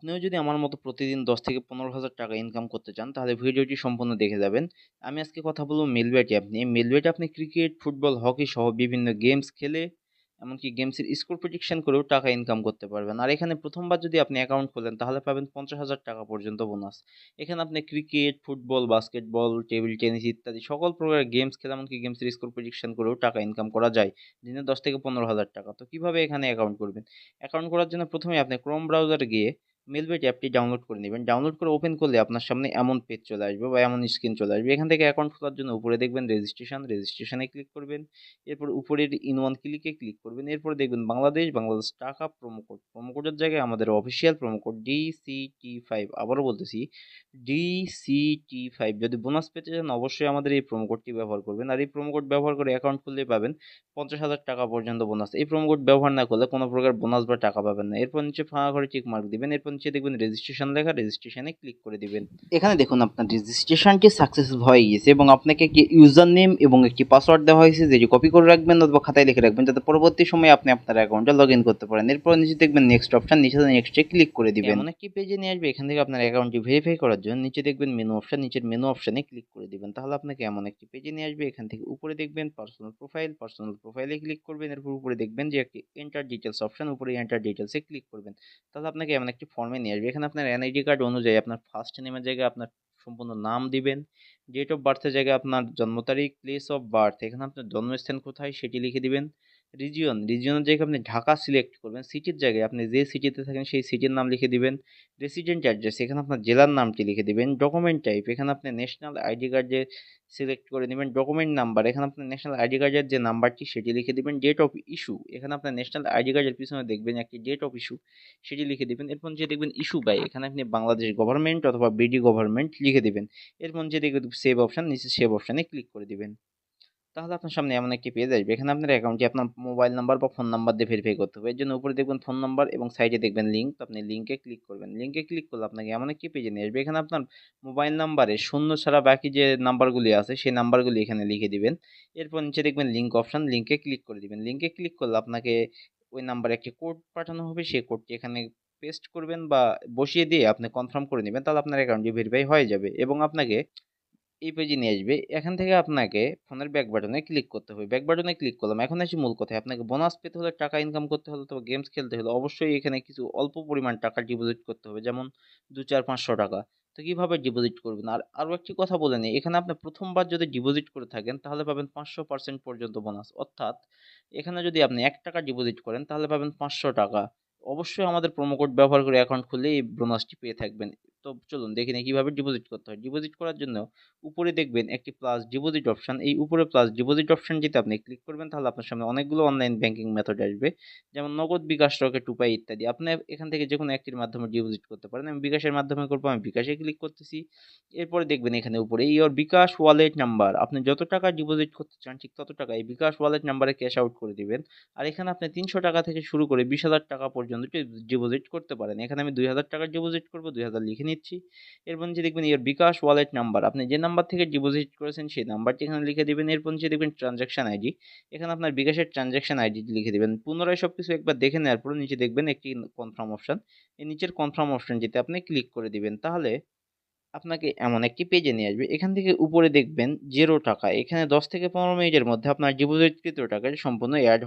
আপনিও যদি আমার মতো প্রতিদিন ১০ থেকে ১৫,০০০ টাকা ইনকাম করতে চান তাহলে ভিডিওটি সম্পূর্ণ দেখে যাবেন। আমি আজকে কথা বলব মেলবেট অ্যাপ নিয়ে। মেলবেটে আপনি ক্রিকেট, ফুটবল, হকি সহ বিভিন্ন গেমস খেলে এমনকি গেমসের স্কোর প্রেডিকশন করেও টাকা ইনকাম করতে পারবেন। আর এখানে প্রথমবার যদি আপনি অ্যাকাউন্ট খোলেন তাহলে পাবেন ৫০,০০০ টাকা পর্যন্ত বোনাস। এখানে আপনি cricket, football, basketball, table tennis ইত্যাদি সকল প্রকারের গেমস খেলে এমনকি গেমসের স্কোর প্রেডিকশন করেও টাকা ইনকাম করা যায়। দিনে ১০ থেকে ১৫,০০০ টাকা। তো কিভাবে এখানে অ্যাকাউন্ট করবেন? অ্যাকাউন্ট করার জন্য প্রথমেই আপনি ক্রোম ব্রাউজারে গিয়ে মেলবেট অ্যাপটি ডাউনলোড করে নেবেন। ডাউনলোড করে ওপেন করলে আপনার সামনে এমন পেজ চলে আসবে বা এমন স্ক্রিন চলে আসবে। এখান থেকে অ্যাকাউন্ট খোলার জন্য উপরে দেখবেন রেজিস্ট্রেশনে ক্লিক করবেন। এরপর উপরের ইন ওয়ান ক্লিকে ক্লিক করবেন। এরপর দেখবেন বাংলাদেশ টাকা প্রোমো কোড। প্রোমো কোডের জায়গায় আমাদের অফিসিয়াল প্রোমো কোড DCT5, আবারও বলতেছি DCT5। যদি বোনাস পেতে চান অবশ্যই আমাদের এই প্রোমো কোডটি ব্যবহার করবেন। আর এই প্রোমো কোড ব্যবহার করে অ্যাকাউন্ট খুললেই পাবেন ৫০,০০০ টাকা পর্যন্ত বোনাস। এই প্রোমো কোড ব্যবহার না করলে কোনো প্রকার বোনাস বা টাকা পাবেন না। এরপর নিচে ফাঁকা করে টিক মার্ক দিবেন। এরপর নিচে দেখবেন রেজিস্ট্রেশন লেখা, রেজিস্ট্রেশনে ক্লিক করে দিবেন। এখানে দেখুন আপনার রেজিস্ট্রেশনটি সাকসেসফুল হয়ে গিয়েছে এবং আপনাকে একটি ইউজার নেম এবং একটি পাসওয়ার্ড দেওয়া হয়েছে, যেটি কপি করে রাখবেন অথবা খাতায় লিখে রাখবেন যাতে পরবর্তী সময়ে আপনি আপনার অ্যাকাউন্টে লগ ইন করতে পারেন। এরপর নিচে দেখবেন নেক্সট অপশন, নিচে নেক্সটে ক্লিক করে দিবেন। এমন একটি পেজে নিয়ে আসবে, এখান থেকে আপনার অ্যাকাউন্টটি ভেরিফাই করার জন্য নিচে দেখবেন মেনু অপশন, নিচের মেনু অপশনে ক্লিক করে দিবেন। তাহলে আপনাকে এমন একটি পেজে নিয়ে আসবে। এখান থেকে উপরে দেখবেন পার্সোনাল প্রোফাইলে ক্লিক করবেন। এরপর উপরে দেখবেন যে একটি এন্টার ডিটেলস অপশন, উপরে এন্টার ডিটেলসে ক্লিক করবেন। তাহলে আপনাকে এমন একটি ফর্মে নিয়ে আসবে। এখানে আপনার এনআইডি কার্ড অনুযায়ী আপনার ফার্স্ট নেমের জায়গায় আপনার সম্পূর্ণ নাম দিবেন, ডেট অফ বার্থের জায়গায় আপনার জন্ম তারিখ, প্লেস অফ বার্থ এখানে আপনার জন্মস্থান কোথায় সেটি লিখে দিবেন। রিজিয়নের জায়গায় আপনি ঢাকা সিলেক্ট করবেন। সিটির জায়গায় আপনি যে সিটিতে থাকেন সেই সিটির নাম লিখে দিবেন। রেসিডেন্ট অ্যাড্রেস এখানে আপনার জেলার নামটি লিখে দিবেন। ডকুমেন্ট টাইপ এখানে আপনি ন্যাশনাল আইডি কার্ড যে সিলেক্ট করে নেবেন। ডকুমেন্ট নাম্বার এখানে আপনার ন্যাশনাল আইডি কার্ডের যে নাম্বারটি সেটি লিখে দিবেন। ডেট অফ ইস্যু এখানে আপনার ন্যাশনাল আইডি কার্ডের পিছনে দেখবেন একটি ডেট অফ ইস্যু, সেটি লিখে দিবেন। এরপর যে দেখবেন ইস্যু বাই এখানে আপনি বাংলাদেশ গভর্নমেন্ট অথবা বিডি গভর্নমেন্ট লিখে দিবেন। এরপর যে দেখবেন সেভ অপশন, নিচে সেভ অপশনে ক্লিক করে দিবেন। তাহলে আপনার সামনে এমন একটি পেজ আসবে। এখানে আপনার অ্যাকাউন্টটি আপনার মোবাইল নাম্বার বা ফোন নাম্বার দিয়ে ভেরিফাই করতে হবে। এর জন্য উপরে দেখবেন ফোন নাম্বার এবং সাইডে দেখবেন লিঙ্ক। তো আপনি লিঙ্কে ক্লিক করবেন। লিঙ্কে ক্লিক করলে আপনাকে এমন একটি পেজে নিয়ে আসবে। এখানে আপনার মোবাইল নাম্বারে শূন্য ছাড়া বাকি যে নাম্বারগুলি আছে সেই নাম্বারগুলি এখানে লিখে দিবেন। এরপর নিচে দেখবেন লিঙ্ক অপশন, লিঙ্কে ক্লিক করে দিবেন। লিঙ্কে ক্লিক করলে আপনাকে ওই নাম্বারে একটি কোড পাঠানো হবে। সেই কোডটি এখানে পেস্ট করবেন বা বসিয়ে দিয়ে আপনি কনফার্ম করে নেবেন। তাহলে আপনার অ্যাকাউন্টটি ভেরিফাই হয়ে যাবে এবং আপনাকে এই পেজে নিয়ে আসবে। এখান থেকে আপনাকে ফোনের ব্যাক বাটনে ক্লিক করতে হবে। ব্যাক বাটনে ক্লিক করলাম। এখন আসি মূল কথায়। আপনাকে বোনাস পেতে হলে, টাকা ইনকাম করতে হলে অথবা গেমস খেলতে হলে অবশ্যই এখানে কিছু অল্প পরিমাণ টাকা ডিপোজিট করতে হবে। যেমন ২, ৪, ৫০০ টাকা। তো কিভাবে ডিপোজিট করবেন? আর আরো একটি কথা বলে নেই। এখানে আপনি প্রথমবার যদি ডিপোজিট করে থাকেন তাহলে পাবেন ৫০০% পর্যন্ত বোনাস। অর্থাৎ এখানে যদি আপনি ৳১ ডিপোজিট করেন তাহলে পাবেন ৳৫০০ টাকা। অবশ্যই আমাদের প্রোমো কোড ব্যবহার করে অ্যাকাউন্ট খুললে এই বোনাসটি পেয়ে থাকবেন। তো চলুন দেখে নেই কিভাবে ডিপোজিট করতে হয়। ডিপোজিট করার জন্য উপরে দেখবেন একটি প্লাস ডিপোজিট অপশন। এই উপরে প্লাস ডিপোজিট অপশনটিতে আপনি ক্লিক করবেন। তাহলে আপনার সামনে অনেকগুলো অনলাইন ব্যাংকিং মেথড আসবে। যেমন নগদ, বিকাশ, রকেট, উপায় ইত্যাদি। আপনি এখান থেকে যেকোনো একটির মাধ্যমে ডিপোজিট করতে পারেন। আমি বিকাশের মাধ্যমে করব, আমি বিকাশে ক্লিক করতেছি। এরপরে দেখবেন এখানে উপরে ইওর বিকাশ ওয়ালেট নাম্বার। আপনি যত টাকা ডিপোজিট করতে চান ঠিক তত টাকা এই বিকাশ ওয়ালেট নাম্বারে ক্যাশ আউট করে দিবেন। আর এখানে আপনি ৩০০ টাকা থেকে শুরু করে ২০,০০০ টাকা পর্যন্ত ডিপোজিট করতে পারেন। এখানে আমি ২,০০০ টাকা ডিপোজিট করব, ২,০০০ লিখে নিচ্ছি। এরপর নিচে দেখবেন ইওর বিকাশ ওয়ালেট নাম্বার। আপনি যে নাম্বার থেকে ডিপোজিট করেছেন সেই নাম্বারটি এখানে লিখে দিবেন। এরপর নিচে দেখবেন ট্রানজাকশন আইডি। এখানে আপনার বিকাশের ট্রানজাকশন আইডিটি লিখে দিবেন। পুনরায় সবকিছু একবার দেখে নেওয়ার পর নিচে দেখবেন একটি কনফার্ম অপশন। এই নিচের কনফার্ম অপশনটিতে আপনি ক্লিক করে দিবেন। তাহলে আপনাকে এমন একটি পেজে নিয়ে আসবে। এখান থেকে উপরে দেখবেন 0 টাকা। এখানে ১০ থেকে ১৫ মিনিটের মধ্যে আপনার ডিপোজিটকৃত টাকা সম্পূর্ণ এড